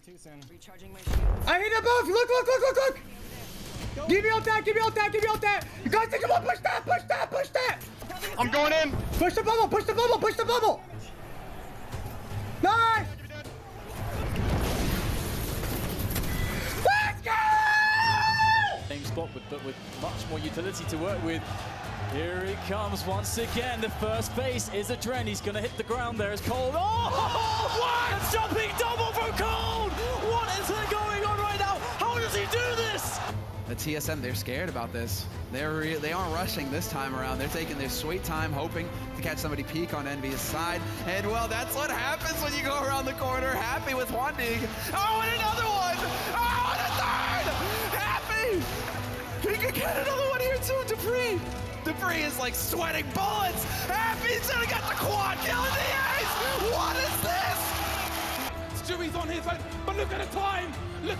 too soon. I hit him off! Look! Give me all that! You guys think about push that! I'm going in! Push the bubble! Nice! Let's go! Same spot, but with much more utility to work with. Here he comes once again. The first base is a Dren. He's going to hit the ground there as Cold. Oh, what? A jumping double from Cold! What is going on right now? How does he do this? The TSM, they're scared about this. They aren't rushing this time around. They're taking their sweet time, hoping to catch somebody peek on Envy's side. And well, that's what happens when you go around the corner. Happy with one dig. Oh, and another one! Oh, and a third! Happy! He could get another one here too, Dupree is like sweating bullets. Happy's gonna get the quad kill in the ace. What is this? Stewie's on his own, but look at the time. There's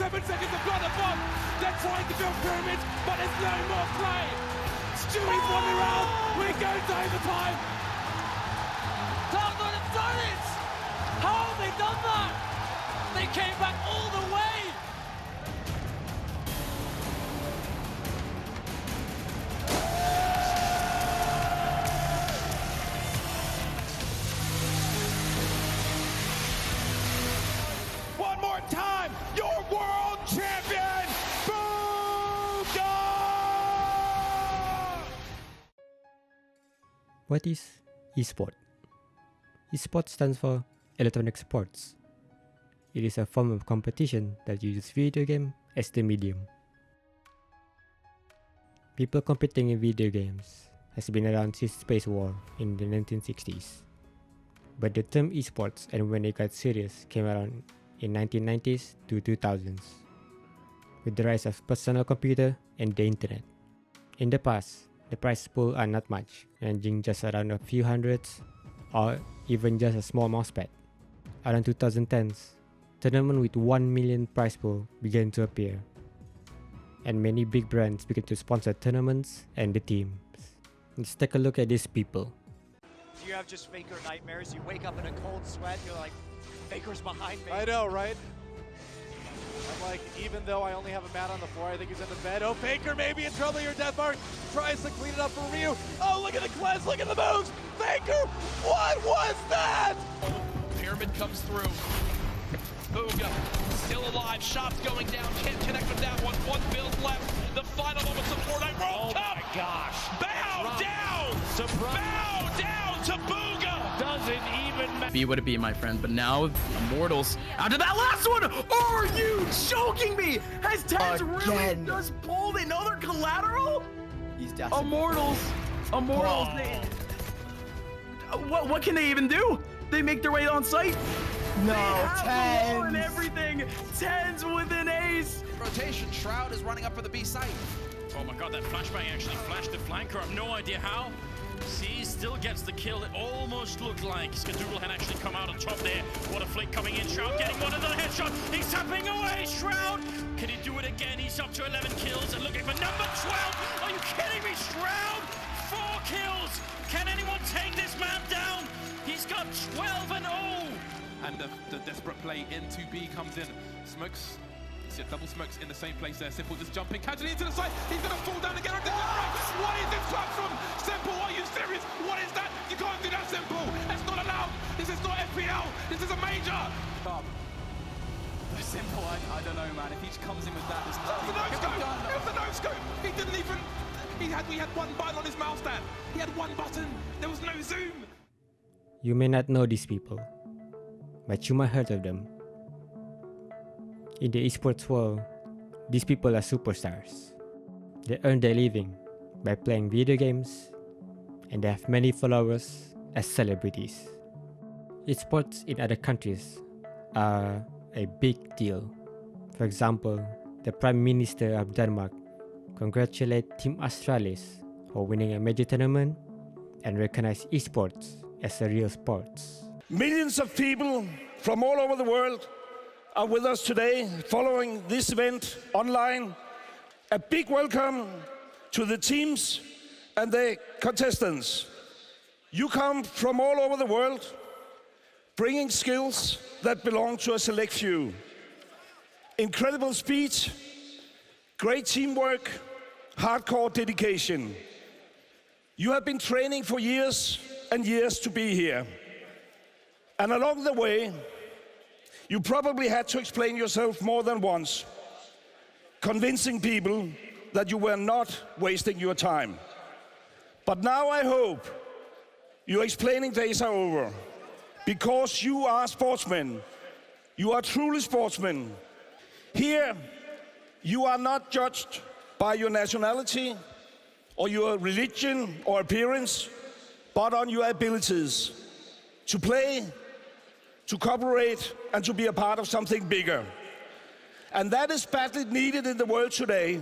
7 seconds of blood above. They're trying to build pyramids, but there's no more play. Stewie's running around. We're going to overtime. Dark Knight have done it! How have they done that? They came back all the way. One more time, your world champion, Booga! What is Esports? Esports stands for Electronic Sports. It is a form of competition that uses video game as the medium. People competing in video games has been around since Space War in the 1960s. But the term esports and when it got serious came around in 1990s to 2000s, with the rise of personal computer and the internet. In the past, the prize pool are not much, ranging just around a few hundreds or even just a small mousepad. Around 2010s, tournaments with 1 million prize pool began to appear, and many big brands began to sponsor tournaments and the teams. Let's take a look at these people. Do you have just Faker nightmares? You wake up in a cold sweat, you're like, Faker's behind me. I know, right? I'm like, even though I only have a mat on the floor, I think he's in the bed. Oh, Faker maybe in trouble here. Deathmark tries to clean it up for Ryu. Oh, look at the cleanse, look at the moves. Faker, what was that? Pyramid comes through. Booga, still alive. Shots going down. Can't connect with that one. One build left. The final moments of Fortnite World Cup. Oh my gosh. Bow down. Surprise. Bow down to Booga. Doesn't even matter. Be what it be, my friend, but now Immortals after that last one. Are you joking me? Has Tens really just pulled another collateral? He's desperate. Immortals. They, what can they even do? They make their way on site. No, Tens and 10. everything. Tens with an ace. Rotation. Shroud is running up for the B site. Oh my god, that flashbang actually flashed the flanker. I have no idea how. C still gets the kill. It almost looked like Skadoodle had actually come out on top there. What a flick coming in. Shroud getting one another headshot. He's tapping away. Shroud. Can he do it again? He's up to 11 kills and looking for number 12. Are you kidding me? Shroud. 4 kills. Can anyone take this man down? He's got 12 and 0. And the desperate play into B comes in. Smokes. You see double smokes in the same place there. Simple just jumping casually into the side. He's going to fall down again. What is this clutch from Simple? Are you serious? What is that? You can't do that, Simple. That's not allowed. This is not FPL. This is a major. Simple, I don't know, man. If he comes in with that, there's nothing. It was a no-scope. He didn't even... We had one button on his mouse stand. He had one button. There was no zoom. You may not know these people, but you might heard of them. In the esports world, these people are superstars. They earn their living by playing video games, and they have many followers as celebrities. Esports in other countries are a big deal. For example, the Prime Minister of Denmark congratulated Team Astralis for winning a major tournament and recognized esports as a real sport. Millions of people from all over the world are with us today following this event online. A big welcome to the teams and the contestants. You come from all over the world. bringing skills that belong to a select few. Incredible speed, great teamwork, hardcore dedication. You have been training for years and years to be here. And along the way, you probably had to explain yourself more than once, convincing people that you were not wasting your time. But now I hope your explaining days are over, because you are sportsmen. You are truly sportsmen. Here, you are not judged by your nationality or your religion or appearance, but on your abilities to play, to cooperate, and to be a part of something bigger. And that is badly needed in the world today.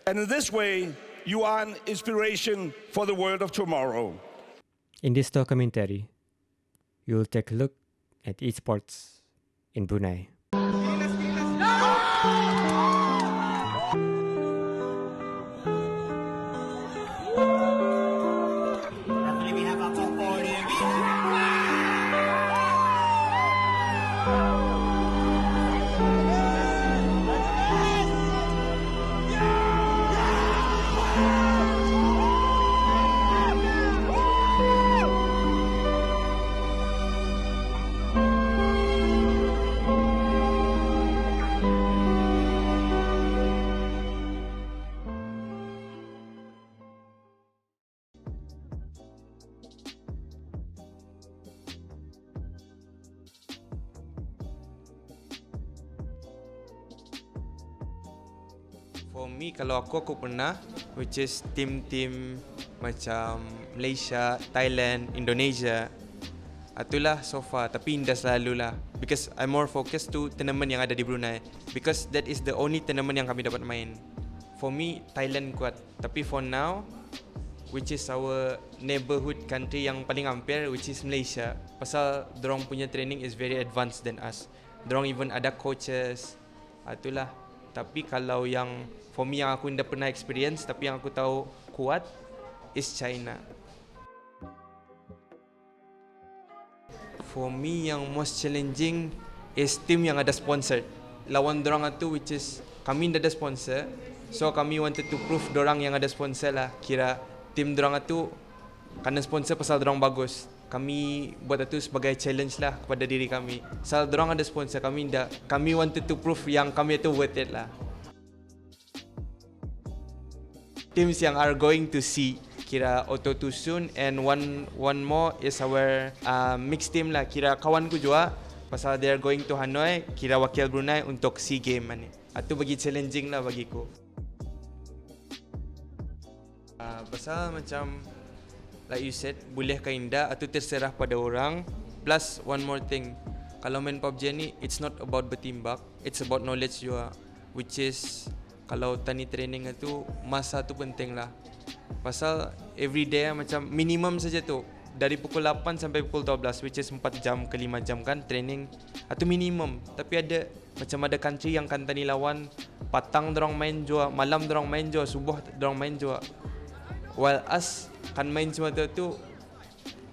And in this way, you are an inspiration for the world of tomorrow. In this documentary, you will take a look at esports in Brunei. For me, kalau aku pernah, which is team-team macam Malaysia, Thailand, Indonesia. Itulah so far, tapi indah selalu lah. Because I'm more focused to tournament yang ada di Brunei. Because that is the only tournament yang kami dapat main. For me, Thailand kuat. Tapi for now, which is our neighborhood country yang paling hampir, which is Malaysia. Pasal dorang punya training is very advanced than us. Dorang even ada coaches. Itulah. Tapi kalau yang for me yang aku tidak pernah experience tapi yang aku tahu kuat is China. For me yang most challenging is team yang ada sponsor. Lawan dorang itu which is kami tidak ada sponsor. So kami wanted to prove dorang yang ada sponsor lah. Kira team dorang itu karena sponsor pasal dorang bagus. Kami buat itu sebagai challenge lah kepada diri kami. Pasal dorang ada sponsor, kami tidak. Kami wanted to prove yang kami itu worth it lah. Teams yang are going to see kira Auto Too Soon and one more is our mixed team lah. Kira kawanku juga pasal they are going to Hanoi, kira wakil Brunei untuk SEA Game ni. Itu bagi challenging lah bagiku. Pasal macam like you said, boleh ke indah atau terserah pada orang. Plus one more thing, kalau main PUBG ni it's not about bertimbang, it's about knowledge juga. Which is kalau tani training itu masa tu penting lah. Pasal every day macam minimum saja tu dari pukul 8 sampai pukul 12, which is 4 jam ke 5 jam kan training. Itu minimum. Tapi ada macam ada country yang kan tani lawan patang dorang main juga, malam dorang main juga, subuh dorang main juga. While us kan main semua tu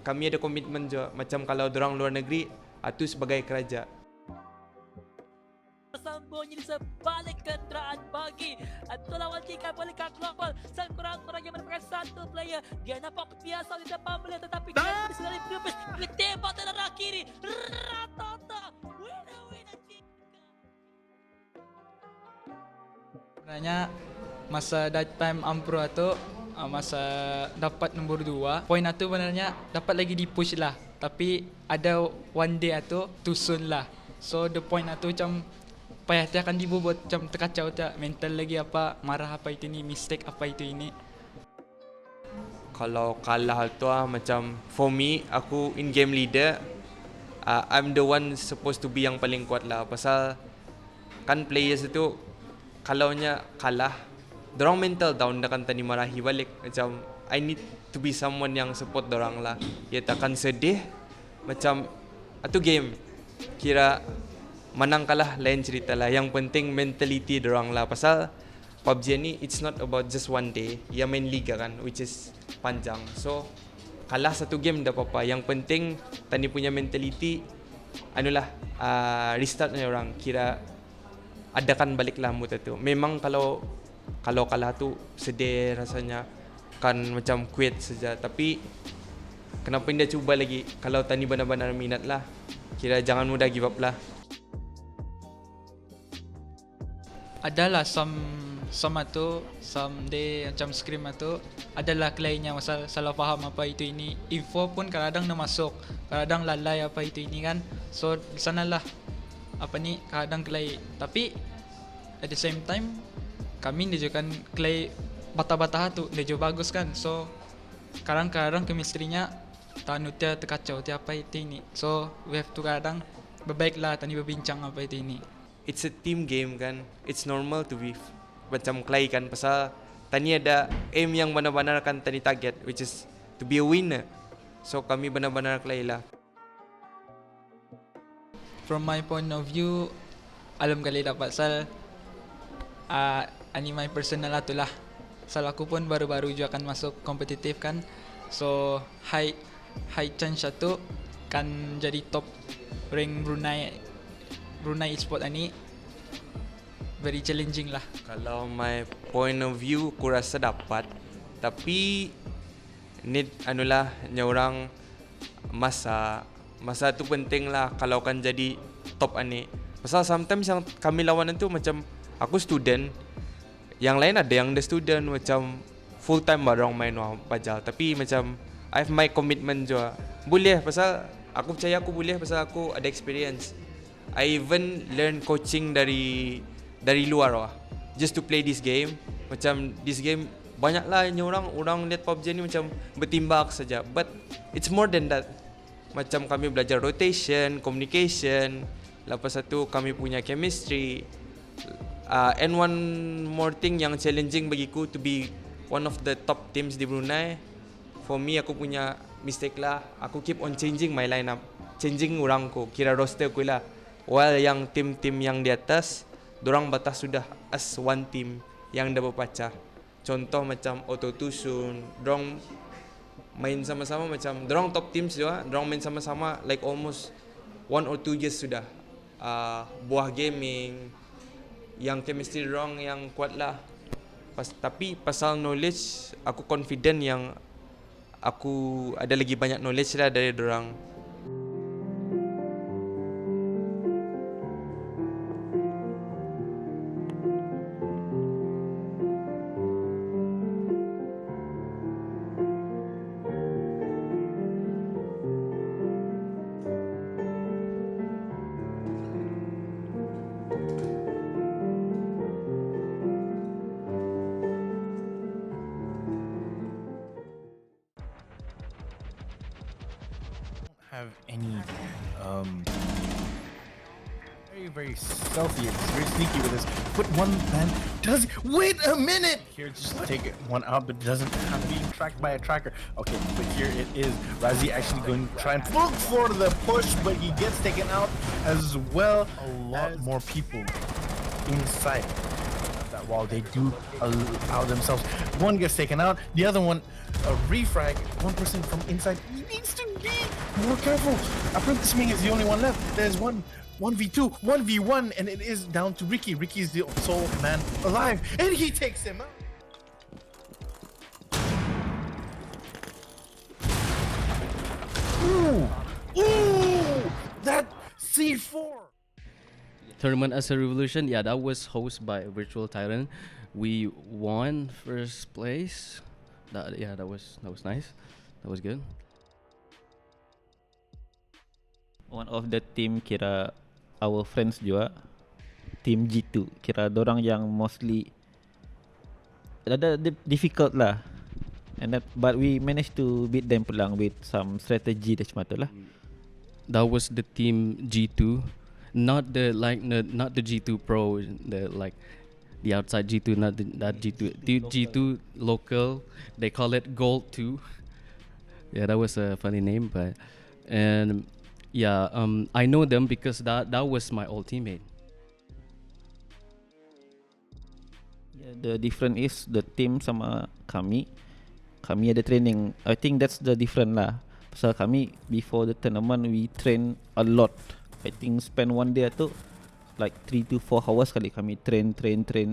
kami ada komitmen juga. Macam kalau dorang luar negeri, itu sebagai kerajaan. Sambungi di sebalik kenderaan bagi atau lawan jika boleh global sang kurang-kurangnya merupakan satu player. Dia nampak biasa di depan boleh tetapi dia sekali berubah boleh tembak dan arah kiri ratata winner sebenarnya masa that time Ampro itu masa dapat nombor 2 poin itu sebenarnya dapat lagi di push lah, tapi ada one day itu too soon lah. So the point itu macam payah dia akan dibuat macam terkacau tak mental lagi apa marah apa itu ni mistake apa itu ini. Kalau kalah tu macam for me aku in game leader, I'm the one supposed to be yang paling kuat lah. Pasal kan players itu kalaunya kalah dorang mental down dah kan tadi marahi balik. Macam I need to be someone yang support dorang lah. Dia takkan sedih macam itu game. Kira menang kalah lain cerita lah. Yang penting mentality dorang lah. Pasal PUBG ni it's not about just one day. Ia main liga kan, which is panjang. So kalah satu game dah apa-apa. Yang penting tadi punya mentality restart ni orang, kira adakan baliklah mood tu. Memang kalau kalah tu sedih rasanya, kan macam quit saja. Tapi kenapa dia cuba lagi? Kalau tani benar-benar minat lah, kira jangan mudah give up lah. Adalah some day macam scream tu adalah kliennya salah faham apa itu ini. Info pun kadang nak masuk, kadang lalai apa itu ini kan. So di sanalah kadang klien. Tapi at the same time kami tunjukkan klien bata-bata tu dia juga bagus kan. So kadang-kadang chemistry-nya tanutia terkacau tiap apa itu ini. So we have to kadang berbaiklah tani berbincang apa itu ini. It's a team game kan. It's normal to be macam clay kan, pasal tani ada aim yang benar-benar kan tani target, which is to be a winner. So kami benar-benar clay lah. From my point of view, alam kali dapat sal ani my personal lah tu lah. Sal aku pun baru-baru juga akan masuk kompetitif kan. So high chance tu kan jadi top rank Brunei Esports ni very challenging lah. Kalau my point of view, aku rasa dapat. Tapi need nya orang masa tu penting lah kalau kan jadi top ani. Pasal sometimes yang kami lawan itu macam aku student, yang lain ada yang the student macam full time barang main pajal. Tapi macam I have my commitment juga. Boleh pasal aku percaya aku boleh pasal aku ada experience. I even learn coaching dari luar lah, just to play this game. Macam this game banyaklah yang orang lihat PUBG ni macam bertimbang saja, but it's more than that. Macam kami belajar rotation, communication, lepas satu kami punya chemistry, and one more thing yang challenging bagiku to be one of the top teams di Brunei. For me, aku punya mistake lah, aku keep on changing my lineup, changing orang ko, kira roster ko lah. While yang tim-tim yang di atas, dorang batas sudah as one team yang dah berpecah. Contoh macam Auto Tusun, dorang main sama-sama macam dorang top teams juga, dorang main sama-sama like almost 1 or 2 years sudah. Buah gaming, yang chemistry dorang yang kuat lah. Tapi pasal knowledge, aku confident yang aku ada lagi banyak knowledge lah dari dorang. Have any very stealthy, very sneaky with this. But one man does wait a minute here, just take one out, but doesn't have to be tracked by a tracker. Okay, but here it is. Razi actually going to try and look for the push, but he gets taken out as well. A lot more people inside that wall. They do allow themselves. One gets taken out, the other one a refrag. One person from inside. He needs to be more careful. Apprentice Ming is the only one left. There's 1v2, 1v1, and it is down to Ricky. Ricky is the sole man alive, and he takes him out. Ooh, that C4. Tournament as a Revolution, yeah, that was hosted by Virtual Tyrant. We won first place. That was nice. That was good. One of the team kira our friends juga, team G2, kira dorang yang mostly ada difficult lah, and but we managed to beat them pulang with some strategy macam tu lah. That was the team G2, not the G2 Pro, the outside G2, not G2. The G2 local, they call it Gold 2. Yeah, that was a funny name, but I know them because that was my old teammate. Yeah, the difference is the team sama kami ada training. I think that's the difference lah. Pasal kami before the tournament we train a lot I think spend one day tu like 3 to 4 hours kali kami train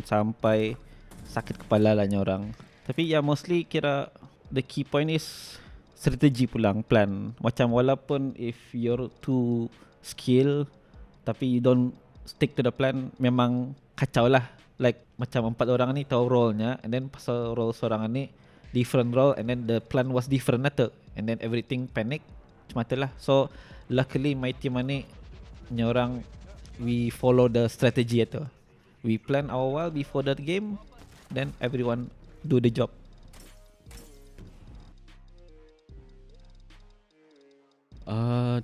sampai sakit kepala lah orang. Tapi ya mostly kira the key point is strategi pulang, plan. Macam walaupun if you're too skill tapi you don't stick to the plan, memang kacau lah. Like macam 4 orang ni tahu role-nya, and then pasal role seorang ni different role, and then the plan was different lah tu, and then everything panic macam tu lah. So luckily my team ni orang we follow the strategy itu. We plan our while before the game, then everyone do the job.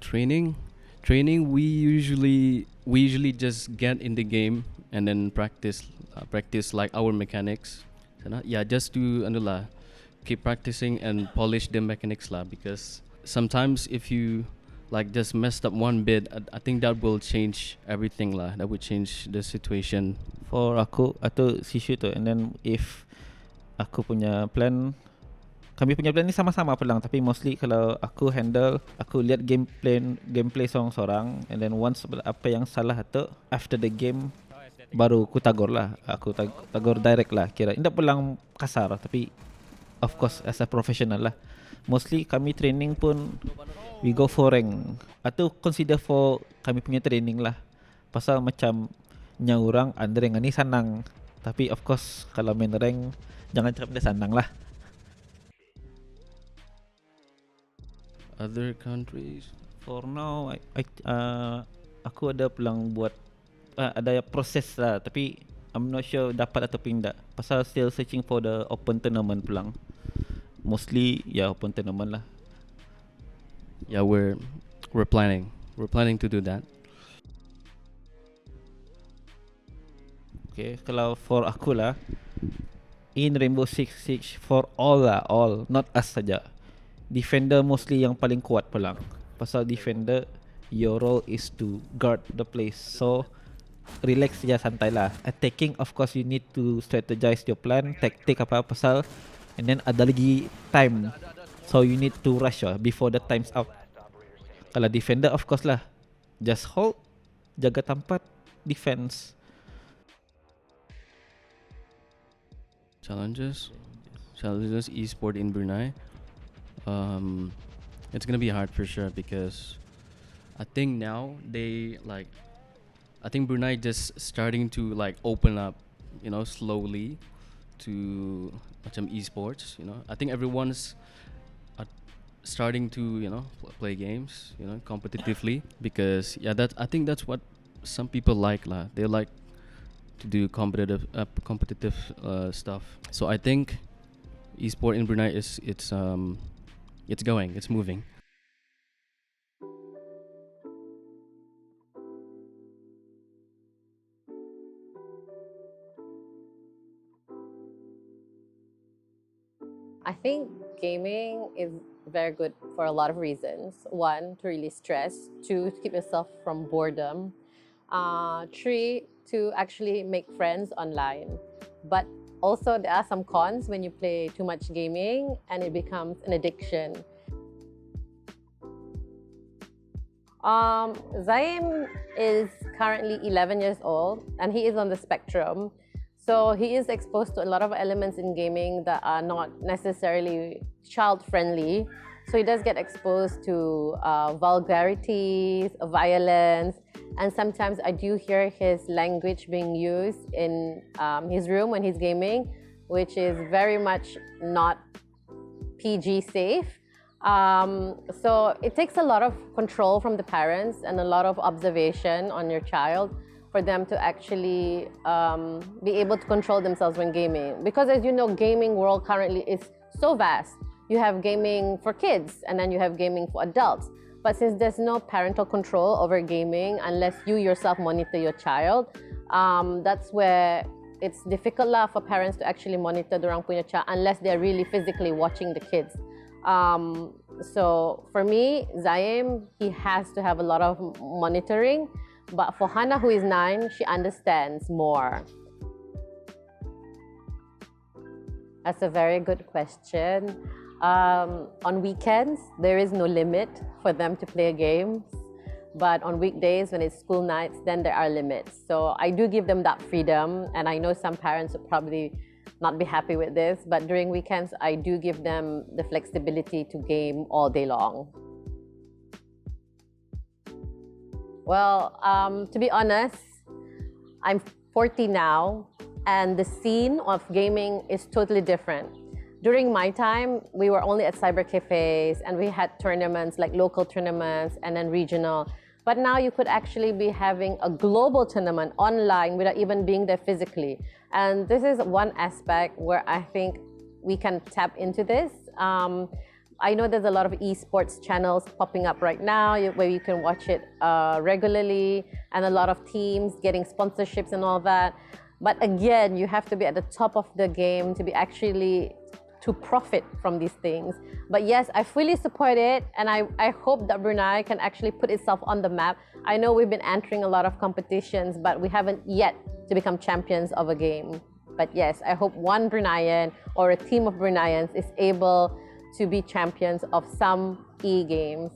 Training. We usually just get in the game and then practice like our mechanics. Yeah, just to keep practicing and polish the mechanics lah. Because sometimes if you like just messed up one bit, I think that will change everything lah. That would change the situation. For aku atau issue tu, and then if aku punya plan, kami punya plan ni sama-sama pelang, tapi mostly kalau aku handle, aku lihat gameplay seorang-seorang, and then once apa yang salah tu, after the game baru aku tagur lah. Aku tagur direct lah, kira tidak pulang kasar, tapi of course as a professional lah. Mostly kami training pun we go for rank, atau consider for kami punya training lah. Pasal macam orang under rank ni sanang, tapi of course kalau main rank jangan cakap dia sanang lah. Other countries for now aku ada pelang buat ada proses lah, tapi I'm not sure dapat atau tidak. Pasal still searching for the open tournament pelang. Mostly open tournament lah. Yeah, we're planning to do that. Okay, kalau for aku lah, in Rainbow Six Siege for all lah, all, not us saja. Defender mostly yang paling kuat pelang. Pasal defender, your role is to guard the place. So relax saja, santai lah. Attacking, of course you need to strategize your plan, tactic apa pasal, and then ada lagi time. So you need to rush before the time's out. Kalau defender, of course lah, just hold, jaga tempat, defense. Challenges esport in Brunei. It's gonna be hard for sure, because I think now I think Brunei just starting to open up, slowly to macam esports. I think everyone's starting to play games, competitively, because I think that's what some people like lah. They like to do competitive stuff. So I think esport in Brunei it's moving. I think gaming is very good for a lot of reasons. 1, to release stress. 2, to keep yourself from boredom. 3, to actually make friends online. But also there are some cons when you play too much gaming and it becomes an addiction. Zaim is currently 11 years old and he is on the spectrum. So he is exposed to a lot of elements in gaming that are not necessarily child-friendly. So he does get exposed to vulgarities, violence, and sometimes I do hear his language being used in his room when he's gaming, which is very much not PG safe. So it takes a lot of control from the parents and a lot of observation on your child for them to actually be able to control themselves when gaming. Because as you know, gaming world currently is so vast. You have gaming for kids and then you have gaming for adults. But since there's no parental control over gaming, unless you yourself monitor your child, that's where it's difficult lah for parents to actually monitor dorang punya child unless they're really physically watching the kids. So for me, Zaim, he has to have a lot of monitoring. But for Hannah, who is 9, she understands more. That's a very good question. On weekends, there is no limit for them to play games. But on weekdays, when it's school nights, then there are limits. So I do give them that freedom, and I know some parents would probably not be happy with this, but during weekends, I do give them the flexibility to game all day long. Well, to be honest, I'm 40 now, and the scene of gaming is totally different. During my time, we were only at cyber cafes, and we had tournaments like local tournaments and then regional. But now you could actually be having a global tournament online without even being there physically. And this is one aspect where I think we can tap into this. I know there's a lot of esports channels popping up right now where you can watch it regularly, and a lot of teams getting sponsorships and all that. But again, you have to be at the top of the game to be actually to profit from these things. But yes, I fully support it, and I hope that Brunei can actually put itself on the map. I know we've been entering a lot of competitions, but we haven't yet to become champions of a game. But yes, I hope one Bruneian or a team of Bruneians is able to be champions of some e-games.